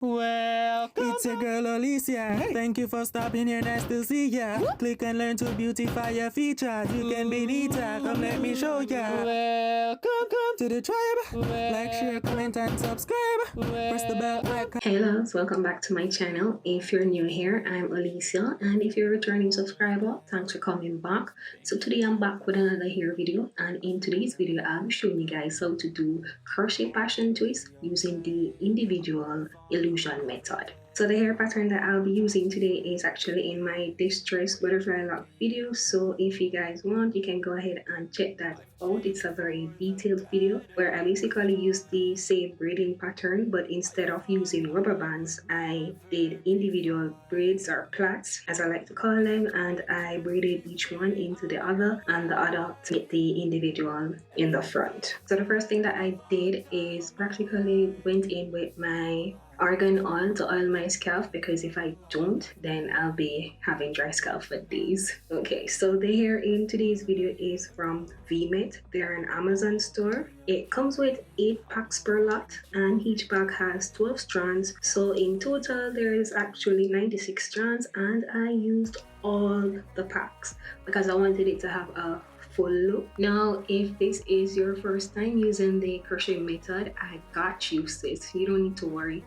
Welcome. It's your girl Alicia. Hey. Thank you for stopping here. Nice to see ya. Click and learn to beautify your features. You can be neater. Come let me show ya. Welcome To the tribe. Like, share, comment, and subscribe. Press the bell icon. Hey loves, welcome back to my channel. If you're new here, I'm Alicia, and if you're a returning subscriber, thanks for coming back. So today I'm back with another hair video, and in today's video I'll be showing you guys how to do crochet passion twist using the individual illusion method. So the hair pattern that I'll be using today is actually in my distress butterfly lock video. So if you guys want, you can go ahead and check that out. It's a very detailed video where I basically used the same braiding pattern, but instead of using rubber bands, I did individual braids or plaits as I like to call them, and I braided each one into the other and the other to get the individual in the front. So the first thing that I did is practically went in with my argan oil to oil my scalp, because if I don't, then I'll be having dry scalp for days. Okay, so the hair in today's video is from Vemet. They're an Amazon store. It comes with 8 packs per lot, and each pack has 12 strands. So in total, there is actually 96 strands, and I used all the packs because I wanted it to have a full look. Now, if this is your first time using the crochet method, I got you, sis. You don't need to worry.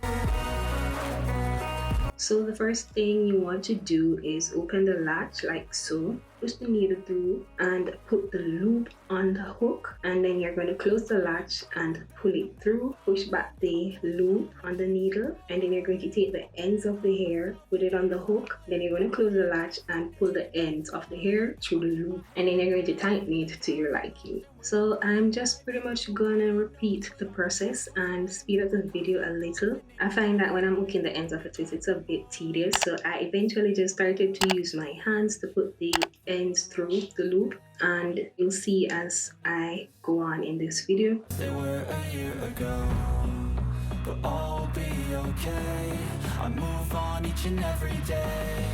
So the first thing you want to do is open the latch like so, push the needle through and put the loop on the hook, and then you're going to close the latch and pull it through, push back the loop on the needle, and then you're going to take the ends of the hair, put it on the hook, then you're going to close the latch and pull the ends of the hair through the loop, and then you're going to tighten it to your liking. So I'm just pretty much gonna repeat the process and speed up the video a little. I find that when I'm hooking the ends of it, it's a bit tedious, so I eventually just started to use my hands to put the ends through the loop, and you'll see as I go on in this video. They were a year ago, but all will be okay. I move on each and every day.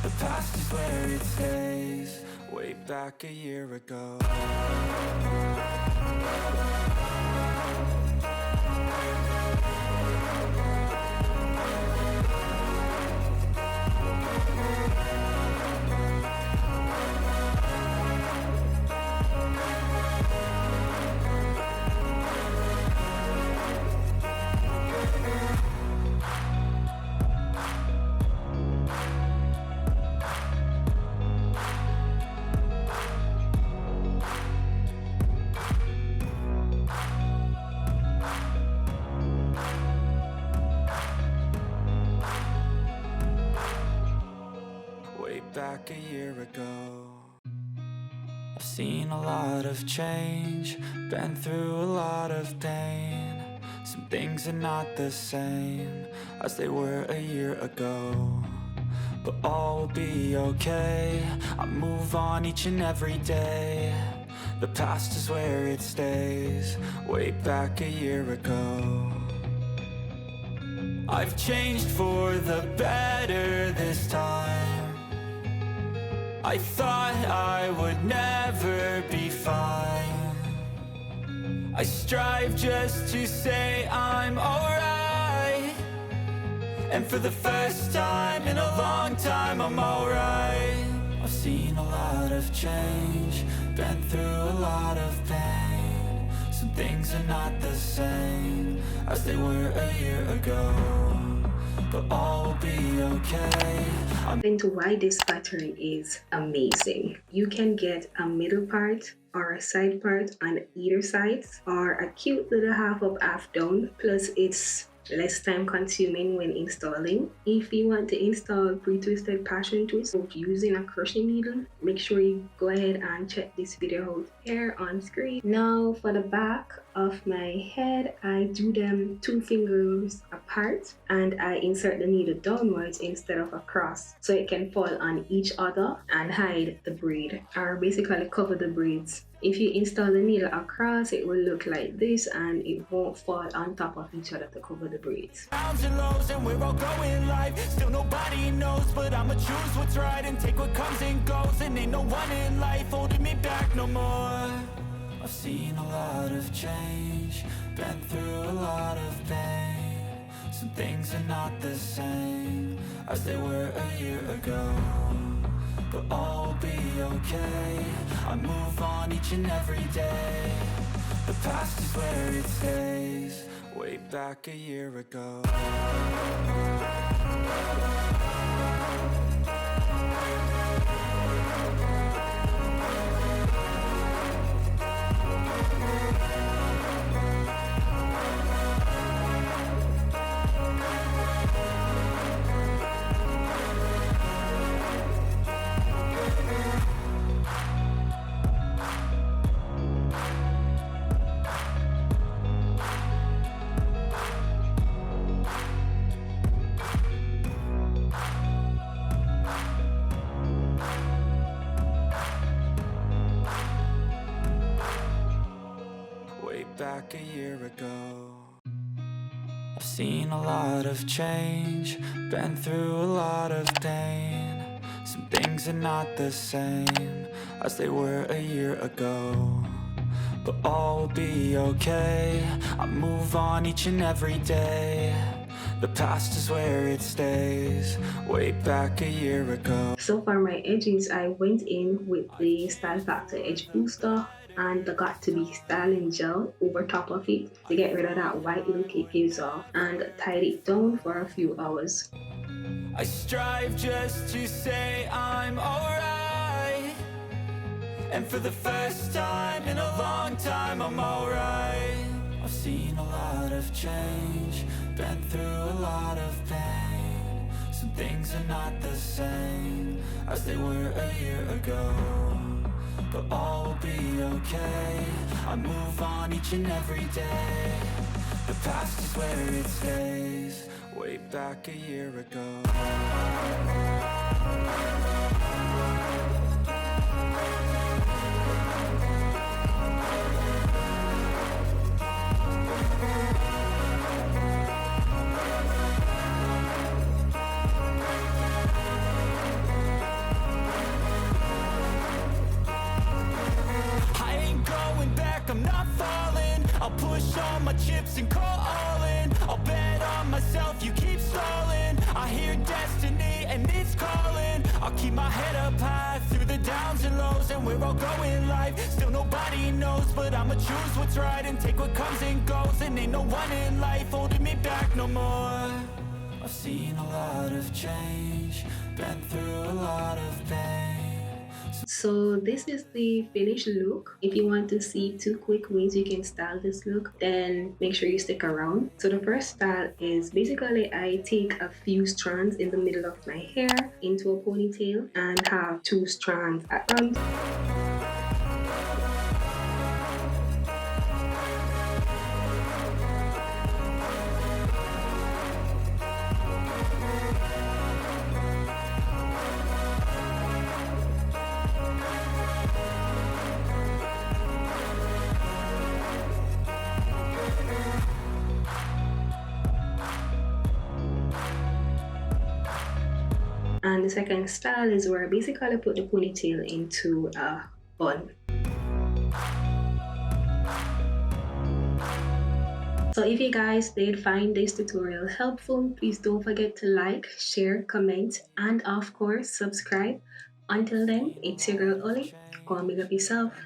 The past is where it stays. Way back a year ago. Back a year ago, I've seen a lot of change, been through a lot of pain. Some things are not the same as they were a year ago, but all will be okay. I move on each and every day. The past is where it stays. Way back a year ago, I've changed for the better this time. I thought I would never be fine. I strive just to say I'm alright, and for the first time in a long time I'm alright. I've seen a lot of change, been through a lot of pain. Some things are not the same as they were a year ago, but all will be okay. Into why this pattern is amazing. You can get a middle part or a side part on either sides, or a cute little half up, half down, plus it's less time consuming when installing. If you want to install pre-twisted passion twist using a crochet needle, make sure you go ahead and check this video out here on screen. Now for the back of my head, I do them 2 fingers apart, and I insert the needle downwards instead of across, so it can fall on each other and hide the braid, or basically cover the braids. If you install the needle across, it will look like this, and it won't fall on top of each other to cover the braids. Downs and lows, and we're all going life. Still nobody knows, but I'ma choose what's right and take what comes and goes. And ain't no one in life holding me back no more. I've seen a lot of change, been through a lot of pain. Some things are not the same as they were a year ago, but all will be okay. I move on each and every day. The past is where it stays. Way back a year ago. Back a year ago. I've seen a lot of change, been through a lot of pain. Some things are not the same as they were a year ago, but all will be okay. I move on each and every day. The past is where it stays. Way back a year ago. So for my edges, I went in with the Style Factor Edge Booster and the Got To Be styling gel over top of it to get rid of that white look it gives off, and tied it down for a few hours. I strive just to say I'm alright, and for the first time in a long time I'm alright. I've seen a lot of change, been through a lot of pain. Some things are not the same as they were a year ago, but all will be okay. I move on each and every day. The past is where it stays. Way back a year ago. I'm not falling. I'll push all my chips and call all in. I'll bet on myself, you keep stalling. I hear destiny and it's calling. I'll keep my head up high through the downs and lows, and we're all going life. Still nobody knows, but I'ma choose what's right and take what comes and goes. And ain't no one in life holding me back no more. I've seen a lot of change, been through a lot of pain. So this is the finished look. If you want to see 2 quick ways you can style this look, then make sure you stick around. So the first style is basically I take a few strands in the middle of my hair into a ponytail and have 2 strands at front. And the second style is where I basically put the ponytail into a bun. So if you guys did find this tutorial helpful, please don't forget to like, share, comment, and of course subscribe. Until then, it's your girl Oli. Go and big up yourself.